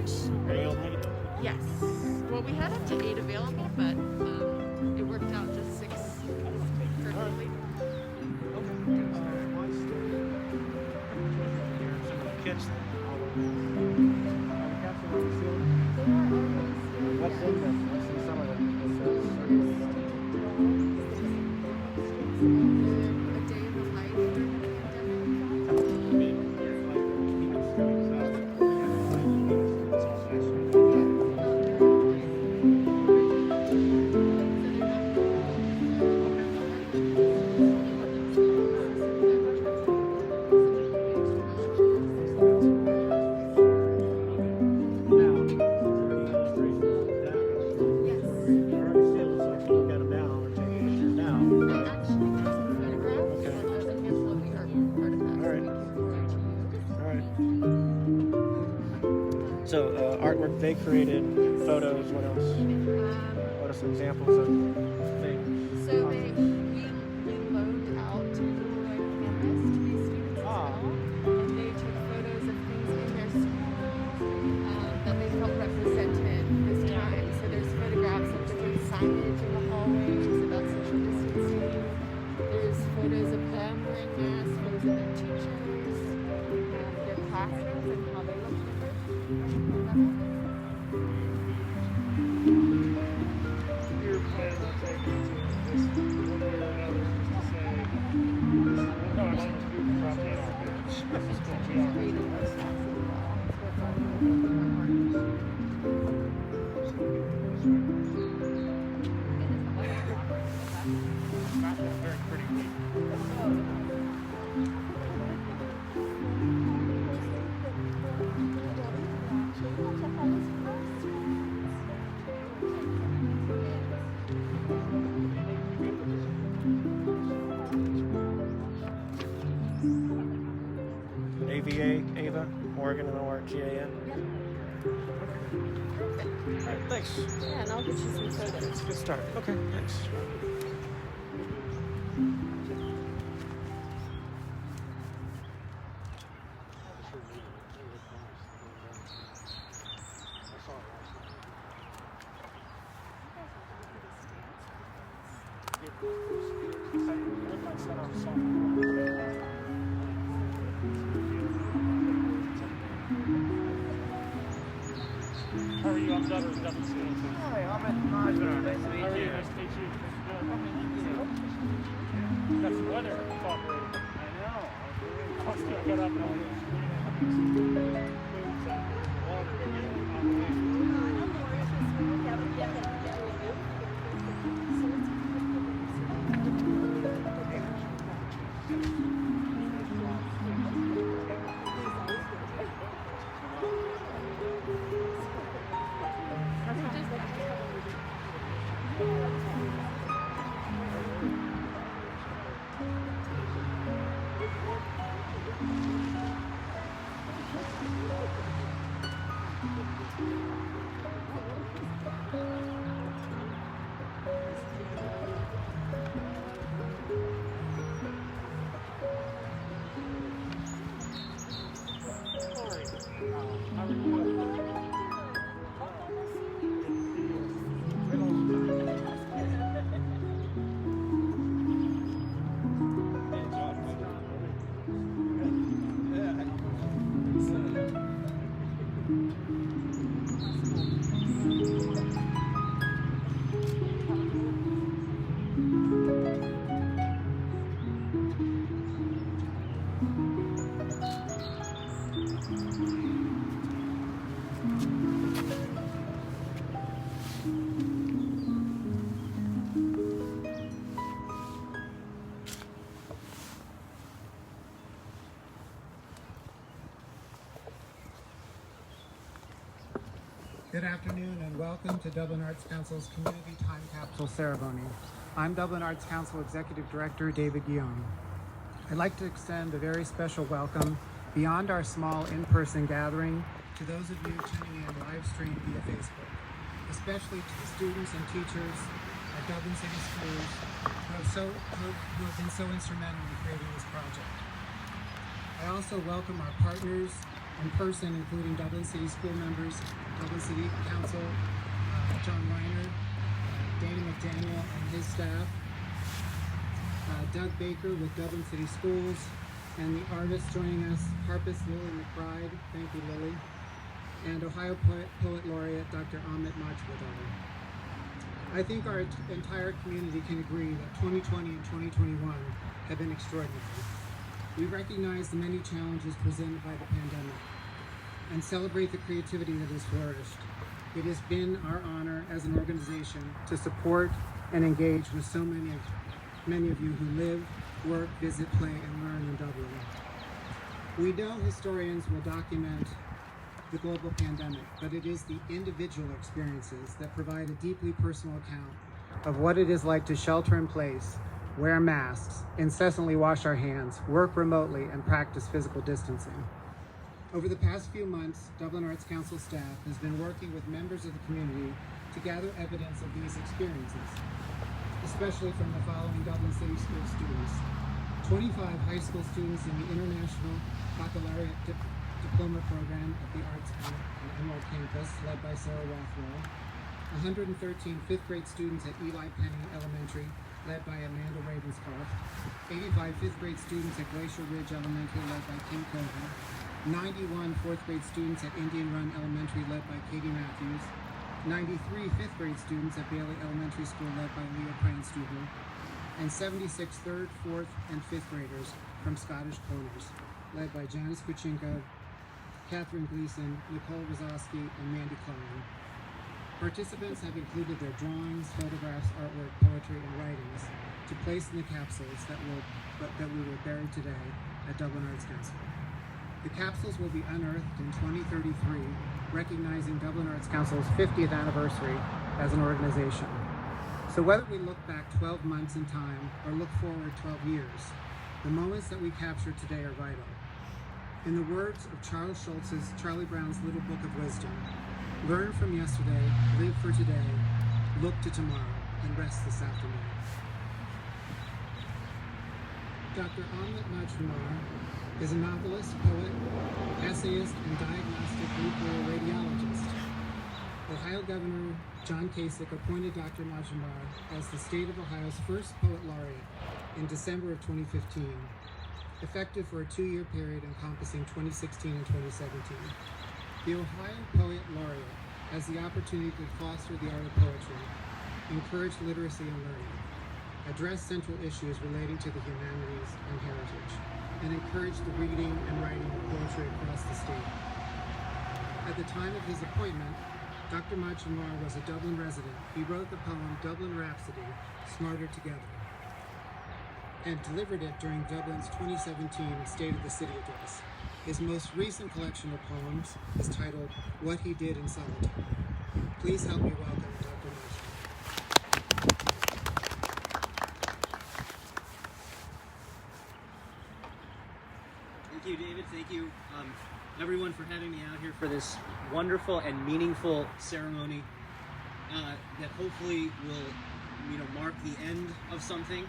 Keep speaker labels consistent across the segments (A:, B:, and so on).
A: 6 available?
B: Yes. Well, we had up to 8 available, but it worked out just 6 perfectly.
A: Kids.
C: What's in them? Let's see some of them.
B: A day in the life during the pandemic.
A: So artwork they created, photos, what else? What are some examples of things?
B: So we loaned out to the campus to these students as well, and they took photos of things in their school that they felt represented this time. So there's photographs of different signage in the hallways about social distancing. There's photos of them wearing masks, photos of their teachers, their classrooms and how they look different.
D: Your plan will take you to this one way or another just to say, no, I'm going to do the drop in our bench. This is going to be our very pretty.
A: Ava, Morgan, and ORGAN. All right, thanks.
B: Yeah, and I'll get you some photos.
A: It's a good start. Okay, thanks.
D: How are you? I'm Dublin City Schools.
C: Hi, I'm at Majra. Nice to
D: How are
C: meet
D: you?
C: you.
D: Nice to meet you. Good. Got some weather cooperating.
C: I know.
D: I'll still get up and
E: Good afternoon and welcome to Dublin Arts Council's Community Time Capsule ceremony. I'm Dublin Arts Council Executive Director David Guillaume. I'd like to extend a very special welcome beyond our small in-person gathering to those of you tuning in live stream via Facebook, especially to the students and teachers at Dublin City Schools who have been so instrumental in creating this project. I also welcome our partners in person, including Dublin City School members, Dublin City Council, John Reiner, Danny McDaniel and his staff, Doug Baker with Dublin City Schools, and the artists joining us, harpist Lily McBride, thank you Lily, and Ohio Poet Laureate Dr. Amit Majumdar. I think our entire community can agree that 2020 and 2021 have been extraordinary. We recognize the many challenges presented by the pandemic and celebrate the creativity that has flourished. It has been our honor as an organization to support and engage with so many of you who live, work, visit, play, and learn in Dublin. We know historians will document the global pandemic, but it is the individual experiences that provide a deeply personal account of what it is like to shelter in place, wear masks, incessantly wash our hands, work remotely, and practice physical distancing. Over the past few months, Dublin Arts Council staff has been working with members of the community to gather evidence of these experiences, especially from the following Dublin City School students. 25 high school students in the International Baccalaureate Diploma Program at the Arts and Emerald Campus, led by Sarah Rothwell. 113 fifth grade students at Eli Penny Elementary, led by Amanda Ravenscroft. 85 fifth grade students at Glacier Ridge Elementary, led by Kim Cover. 91 fourth grade students at Indian Run Elementary, led by Katie Matthews. 93 fifth grade students at Bailey Elementary School, led by Leah Pranstuber. And 76 third, fourth, and fifth graders from Scottish Corners, led by Janice Kuchinko, Catherine Gleason, Nicole Wazowski, and Mandy Klein. Participants have included their drawings, photographs, artwork, poetry, and writings to place in the capsules that we will bury today at Dublin Arts Council. The capsules will be unearthed in 2033, recognizing Dublin Arts Council's 50th anniversary as an organization. So whether we look back 12 months in time or look forward 12 years, the moments that we capture today are vital. In the words of Charles Schultz's Charlie Brown's Little Book of Wisdom, learn from yesterday, live for today, look to tomorrow, and rest this afternoon. Dr. Amit Majumdar is a novelist, poet, essayist, and diagnostic nuclear radiologist. Ohio Governor John Kasich appointed Dr. Majumdar as the state of Ohio's first poet laureate in December of 2015, effective for a 2-year period encompassing 2016 and 2017. The Ohio Poet Laureate has the opportunity to foster the art of poetry, encourage literacy and learning, address central issues relating to the humanities and heritage, and encourage the reading and writing of poetry across the state. At the time of his appointment, Dr. Majumdar was a Dublin resident. He wrote the poem Dublin Rhapsody, Smarter Together, and delivered it during Dublin's 2017 State of the City address. His most recent collection of poems is titled What He Did in Solitude. Please help me welcome Dr. Majumdar.
F: Thank you, David. Thank you, everyone, for having me out here for this wonderful and meaningful ceremony that hopefully will, mark the end of something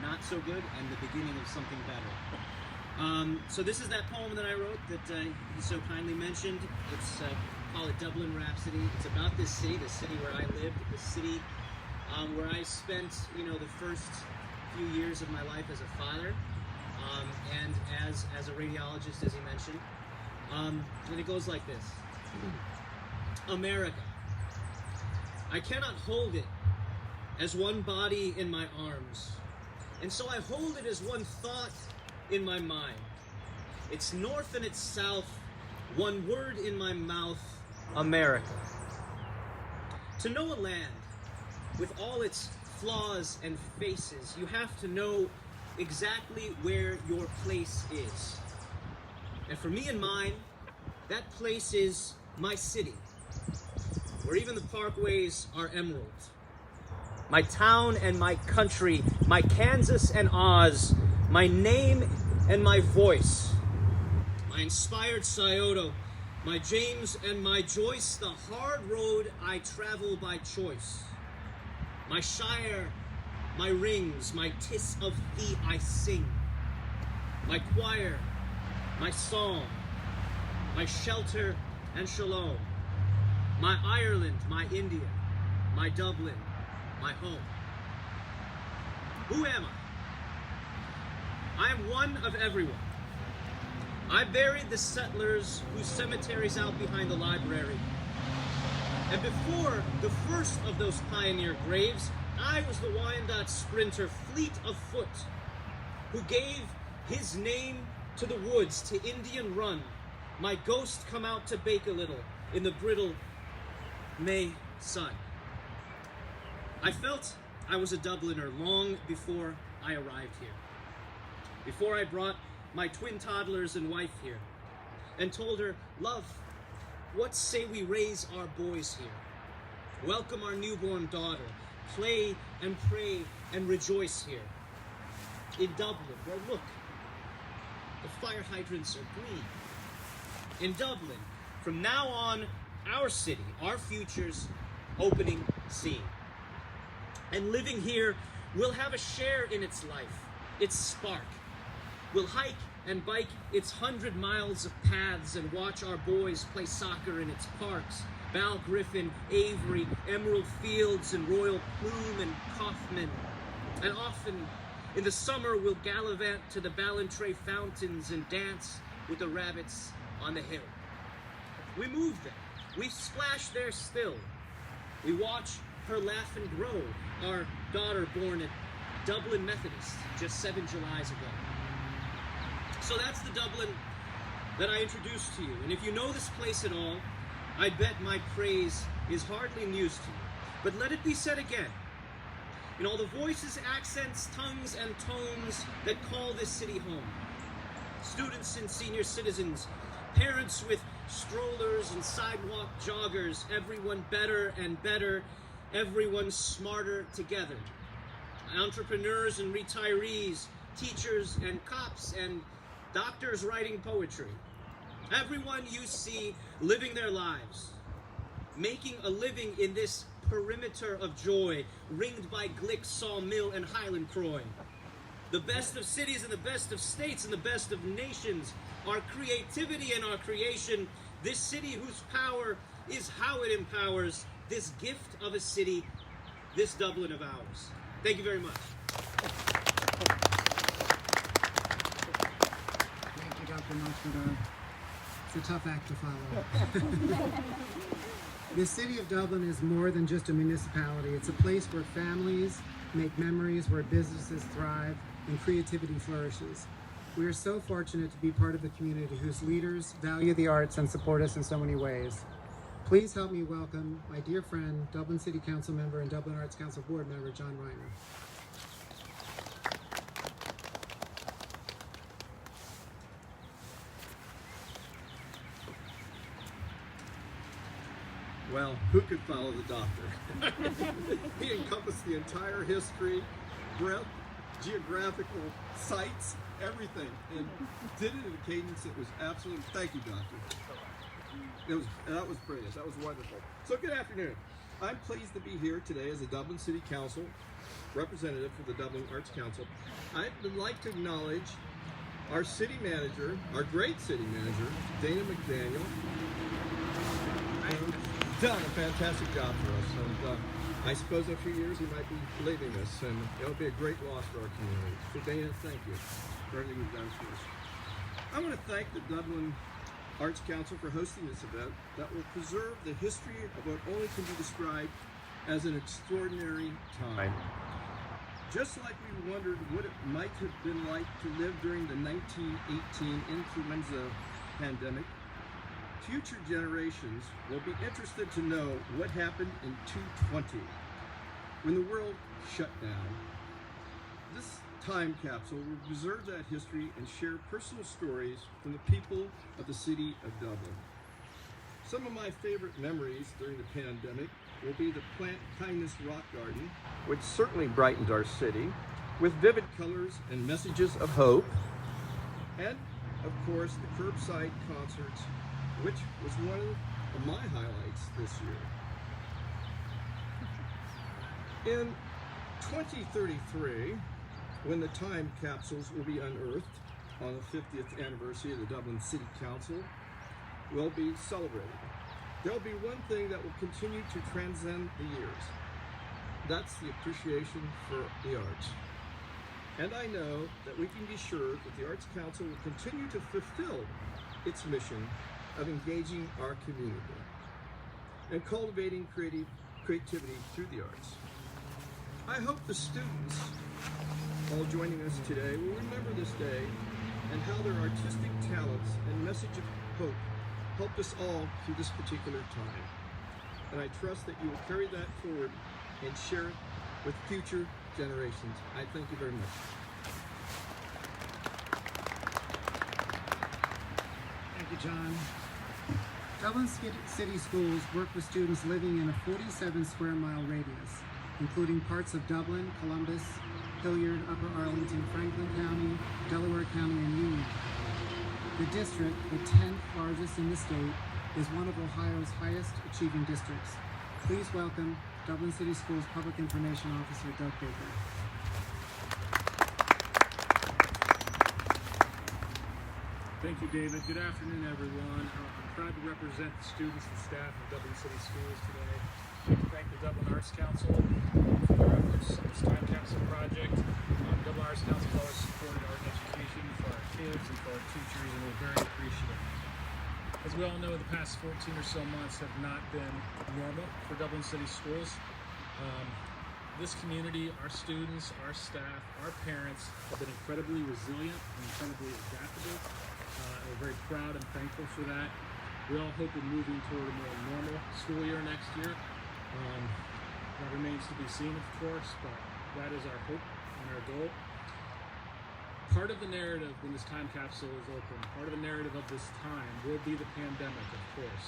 F: not so good and the beginning of something better. So this is that poem that I wrote that he so kindly mentioned. It's called Dublin Rhapsody. It's about this city, the city where I lived, the city where I spent, the first few years of my life as a father. And as a radiologist, as he mentioned. And it goes like this. America. I cannot hold it as one body in my arms, and so I hold it as one thought in my mind. It's north and it's south, one word in my mouth, America. To know a land with all its flaws and faces, you have to know exactly where your place is. And for me and mine, that place is my city, where even the parkways are emerald. My town and my country, my Kansas and Oz, my name and my voice, my inspired Scioto, my James and my Joyce, the hard road I travel by choice, my Shire, my rings, my tis of thee I sing, my choir, my song, my shelter and shalom, my Ireland, my India, my Dublin, my home. Who am I? I am one of everyone. I buried the settlers whose cemeteries out behind the library. And before the first of those pioneer graves, I was the Wyandotte sprinter, fleet of foot, who gave his name to the woods, to Indian Run. My ghost come out to bake a little in the brittle May sun. I felt I was a Dubliner long before I arrived here. Before I brought my twin toddlers and wife here and told her, love, what say we raise our boys here? Welcome our newborn daughter, play and pray and rejoice here. In Dublin, well look, the fire hydrants are green. In Dublin, from now on, our city, our future's opening scene. And living here, we'll have a share in its life, its spark. We'll hike and bike its 100 miles of paths and watch our boys play soccer in its parks. Balgriffin, Avery, Emerald Fields, and Royal Plume and Kaufman. And often, in the summer, we'll gallivant to the Ballantrae fountains and dance with the rabbits on the hill. We move there. We splash there still. We watch her laugh and grow, our daughter born at Dublin Methodist just 7 Julys ago. So that's the Dublin that I introduced to you. And if you know this place at all, I bet my praise is hardly news to you. But let it be said again, in all the voices, accents, tongues, and tones that call this city home. Students and senior citizens, parents with strollers and sidewalk joggers, everyone better and better, everyone smarter together. Entrepreneurs and retirees, teachers and cops and doctors writing poetry. Everyone you see living their lives, making a living in this perimeter of joy, ringed by Glick, Sawmill, and Highland Croy. The best of cities and the best of states and the best of nations, our creativity and our creation, this city whose power is how it empowers, this gift of a city, this Dublin of ours. Thank you very much.
E: Thank you, Dr. Northwood. It's a tough act to follow. The city of Dublin is more than just a municipality. It's a place where families make memories, where businesses thrive, and creativity flourishes. We are so fortunate to be part of a community whose leaders value the arts and support us in so many ways. Please help me welcome my dear friend, Dublin City Council member and Dublin Arts Council board member, John Reiner.
G: Well, who could follow the doctor? He encompassed the entire history, breadth, geographical sites, everything, and did it in a cadence. It was absolutely, thank you, doctor. That was brilliant. That was wonderful. So good afternoon. I'm pleased to be here today as a Dublin City Council representative for the Dublin Arts Council. I would like to acknowledge our city manager, our great city manager, Dana McDaniel. Done a fantastic job for us, and I suppose in a few years he might be leaving us, and it'll be a great loss for our community. So Dana, thank you for everything you've done for us. I want to thank the Dublin Arts Council for hosting this event that will preserve the history of what only can be described as an extraordinary time. Just like we wondered what it might have been like to live during the 1918 influenza pandemic, future generations will be interested to know what happened in 220 when the world shut down. This time capsule will preserve that history and share personal stories from the people of the city of Dublin. Some of my favorite memories during the pandemic will be the Plant Kindness Rock Garden, which certainly brightened our city with vivid colors and messages of hope, and of course the curbside concerts, which was one of my highlights this year. In 2033, when the time capsules will be unearthed on the 50th anniversary of the Dublin City Council, will be celebrated. There'll be one thing that will continue to transcend the years. That's the appreciation for the arts. And I know that we can be sure that the Arts Council will continue to fulfill its mission of engaging our community and cultivating creativity through the arts. I hope the students all joining us today will remember this day and how their artistic talents and message of hope helped us all through this particular time. And I trust that you will carry that forward and share it with future generations. I thank you very much.
E: Thank you, John. Dublin City Schools work with students living in a 47 square mile radius, including parts of Dublin, Columbus, Hilliard, Upper Arlington, Franklin County, Delaware County, and Union. The district, the 10th largest in the state, is one of Ohio's highest achieving districts. Please welcome Dublin City Schools Public Information Officer Doug Baker.
D: Thank you, David. Good afternoon, everyone. I'm proud to represent the students and staff of Dublin City Schools today. I'd like to thank the Dublin Arts Council for their efforts on this time capsule project. Dublin Arts Council has always supported art and education for our kids and for our teachers, and we're very appreciative. As we all know, the past 14 or so months have not been normal for Dublin City Schools. This community, our students, our staff, our parents have been incredibly resilient and incredibly adaptable. We're very proud and thankful for that. We all hope we're moving toward a more normal school year next year. That remains to be seen, of course, but that is our hope and our goal. Part of the narrative when this time capsule is open, part of the narrative of this time will be the pandemic, of course,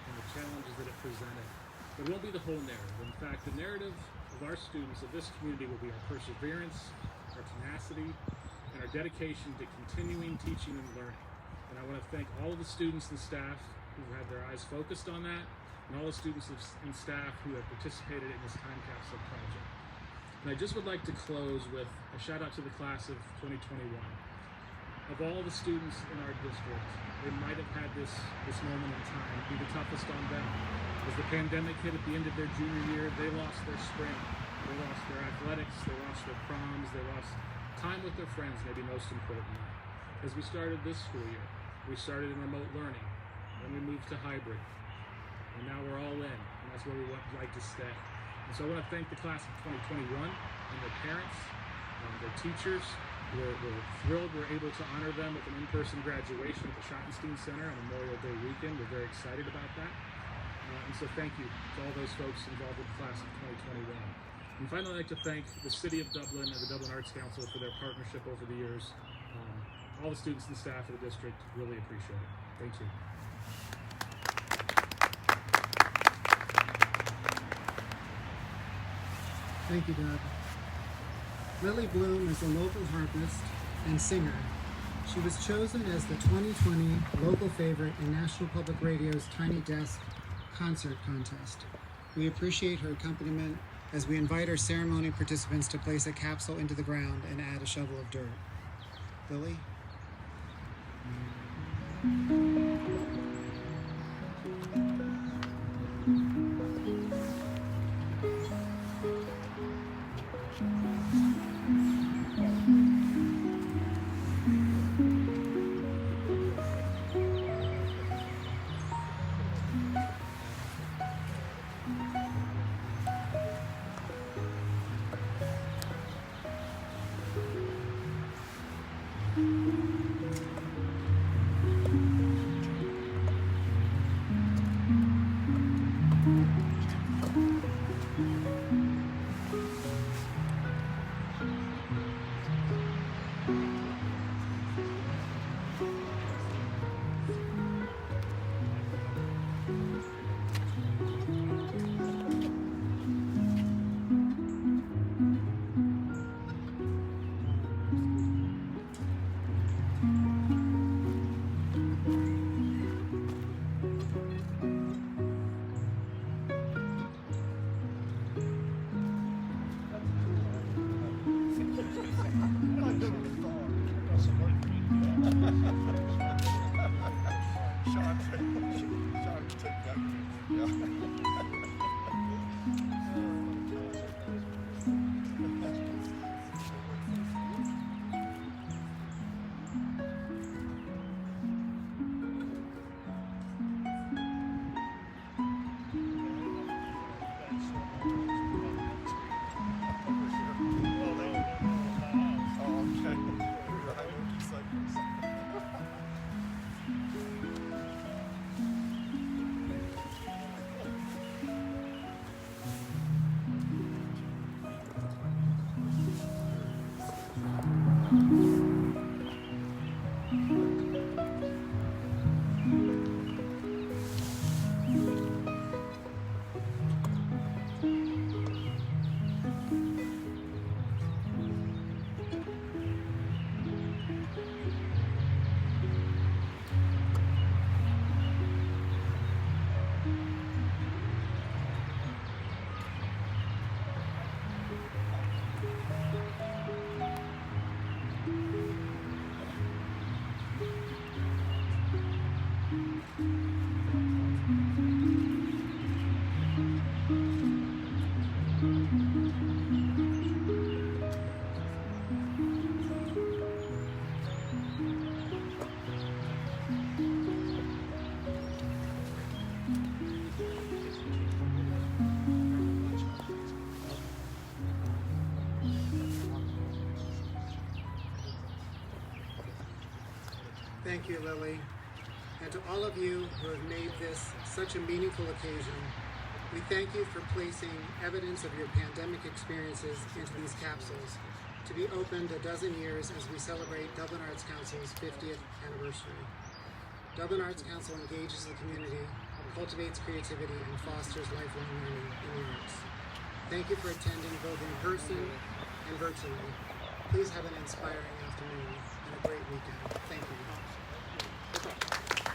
D: and the challenges that it presented. It won't be the whole narrative. In fact, the narrative of our students, of this community, will be our perseverance, our tenacity, and our dedication to continuing teaching and learning. And I want to thank all of the students and staff who had their eyes focused on that, and all the students and staff who have participated in this time capsule project. And I just would like to close with a shout out to the class of 2021. Of all the students in our district, they might have had this moment in time be the toughest on them. As the pandemic hit at the end of their junior year, they lost their spring, they lost their athletics, they lost their proms, they lost time with their friends, maybe most importantly. As we started this school year, we started in remote learning, then we moved to hybrid, and now we're all in, and that's where we would like to stay. And so I want to thank the class of 2021 and their parents, their teachers. We're thrilled we're able to honor them with an in-person graduation at the Schottenstein Center on Memorial Day weekend. We're very excited about that. And so thank you to all those folks involved with the class of 2021. And finally, I'd like to thank the City of Dublin and the Dublin Arts Council for their partnership over the years. All the students and staff of the district really appreciate it. Thank you.
E: Thank you, Doug. Lily Bloom is a local harpist and singer. She was chosen as the 2020 local favorite in National Public Radio's Tiny Desk Concert Contest. We appreciate her accompaniment as we invite our ceremony participants to place a capsule into the ground and add a shovel of dirt. Lily? Thank you, Lily. And to all of you who have made this such a meaningful occasion, we thank you for placing evidence of your pandemic experiences into these capsules to be opened a dozen years as we celebrate Dublin Arts Council's 50th anniversary. Dublin Arts Council engages the community, cultivates creativity, and fosters lifelong learning in the arts. Thank you for attending both in person and virtually. Please have an inspiring afternoon and a great weekend. Thank you.
A: Thank you.